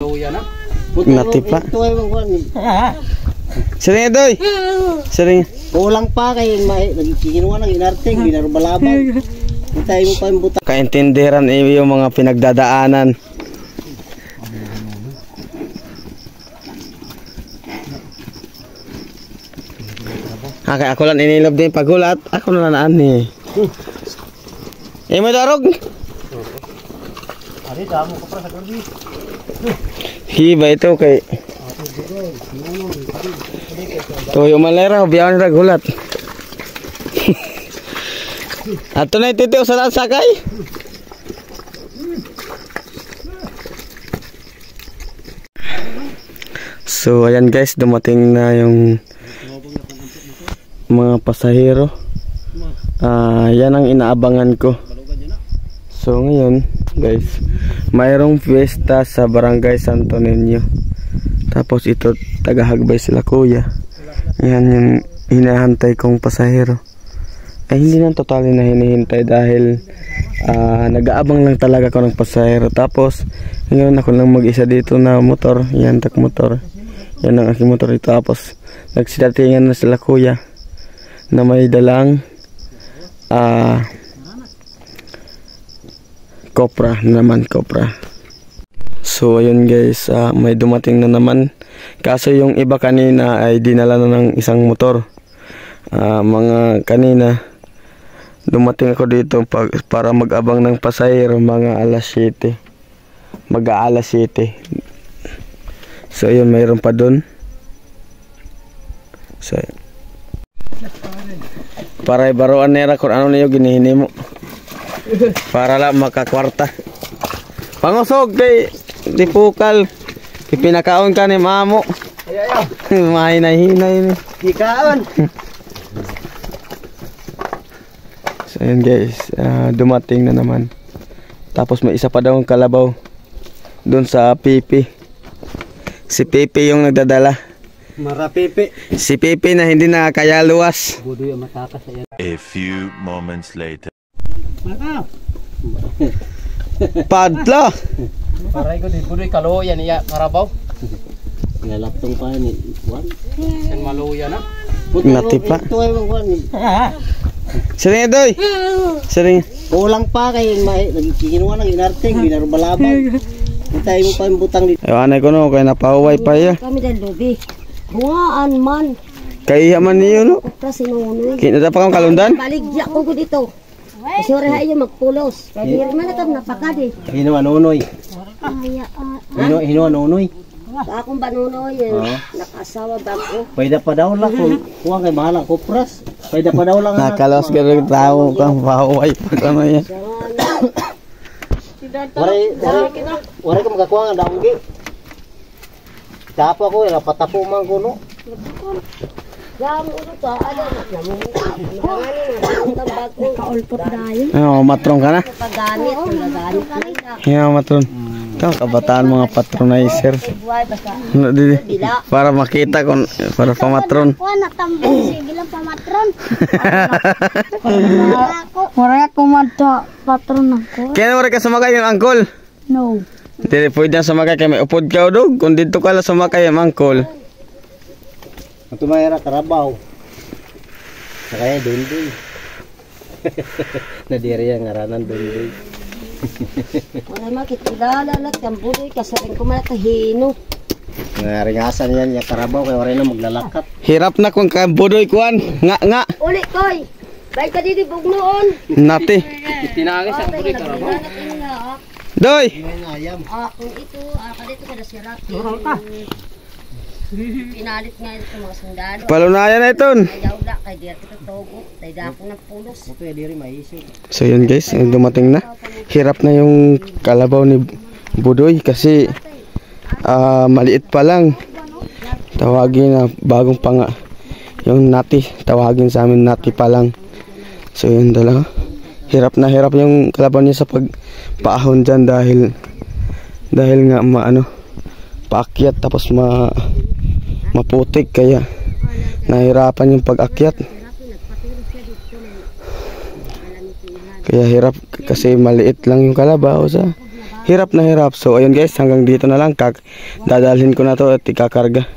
maluya na. Natipa. Ito ay mangkuan. Sering doy. Sering. Kulang pa kay nagkikinuha ng inarting, binarbalaban. Hintay mo pa yung buta. Kaintindihan yung mga pinagdadaanan. Kaya ako lang inilob din pagulat. Ako na naan eh. Mo darog. Ari damo ko para sa gabi. Hiba ito kay. Tuyo malera biyaw ni gulat. Ato na ititiw sa sakay. So ayan guys, dumating na yung mga pasahero. Yan ang inaabangan ko. So ngayon guys, mayroong fiesta sa Barangay Santo Niño. Tapos ito tagahagbay sila kuya. Yan yung hinahantay kong pasahero. Ay hindi na totally na hinihintay dahil nag-aabang lang talaga ako ng pasahero. Tapos ngayon ako lang mag-isa dito na motor. Yan tak motor. Yan ang aking motor dito. Tapos nagsidatingan na sila kuya na may dalang Copra naman, Copra. So ayun guys, may dumating na naman. Kaso yung iba kanina ay dinala na ng isang motor. Mga kanina dumating ako dito para mag-abang ng pasahero mga alas 7. Mag-aalas 7. So ayun, mayroon pa dun. So para ibaruan nera kung ano niyo ginihini mo. Para lang makakwarta. Pangusog kay dipukal. Ipinakaon ka ni mamo. Ayaw. Mahinay-hinay ni. Ikaon. So yun guys, dumating na naman. Tapos may isa pa daw ang kalabaw doon sa Pipi. Si Pipi yung nagdadala. Mara Pipi. Si Pipi na hindi nakakaya luwas. Budoy ang matakas ayan. A few moments later. Maka. Padla. Paray ko di budoy kaloya niya karabaw. Nalaptong pa ni Juan. Sen maluya na. Natipa. Ito ay mangkuan. Sering doy. Sering. Kulang pa kay nagkikinuha ng inarting, binarbalaban. Hintay mo pa yung butang dito. Ay ko no kay napahuway pa ya. Kami dahil lobi. Buhaan man. Kaya man niyo no. Kasi nunoy. Kinata pa kang kalundan? Baligya ko ko dito. Kasi ore hayo magpulos. Kaya di man ito napakadi. Hinuha nunoy. Hinuha nunoy. Akong banunoy. Nakasawa ba ko? Pwede pa daw lang kung kuha kay mahalang kupras. Pwede pa daw lang. Nakalos ka rin tao kang pahuway pa ano yan. Waray ka makakuha nga daong gi. Tapa ko, patapo man ko no. Jam ulo to, ano na kaulpot dayo. Matrong ka na? Paganit, Matron. Ito, kabataan mga patronizer. Para makita kung para pamatron. Natambong sige lang pamatron. Mura ako madto patron ako. Kaya wala ka sumakay yung angkol? No. Hindi pwede na sumakay kaya may upod ka o dog. Kung dito ka lang sumakay yung angkol. Ito mayroon karabaw. Sakaya doon. Nadiri ang ngaranan doon. Wala makikilala lahat kang budoy kasi rin kumalakahino. Ngaringasan yan yung karabaw kaya wala na maglalakat. Hirap na kung kabudoy kuan. Nga. Uli koy. Baik ka didi bugnoon. Nati. Tinangis ang budoy karabaw. Doy. Kung ito, kadito ka na si Rocky. Pinalit nga ito mga sundalo. Palunayan na ito. Yawla kay dito togo, tay dako ng pulos. Ito diri maisip. So yun guys, dumating na. Hirap na yung kalabaw ni Budoy kasi maliit pa lang. Tawagin na bagong panga. Yung nati, tawagin sa amin nati pa lang. So yun dalawa. Hirap na hirap yung kalabaw niya sa pagpaahon dyan dahil nga paakyat tapos maputik kaya nahirapan yung pag-akyat. Kaya hirap kasi maliit lang yung kalabaw sa hirap na hirap. So ayun guys, hanggang dito na lang. Dadalhin ko na to at ikakarga.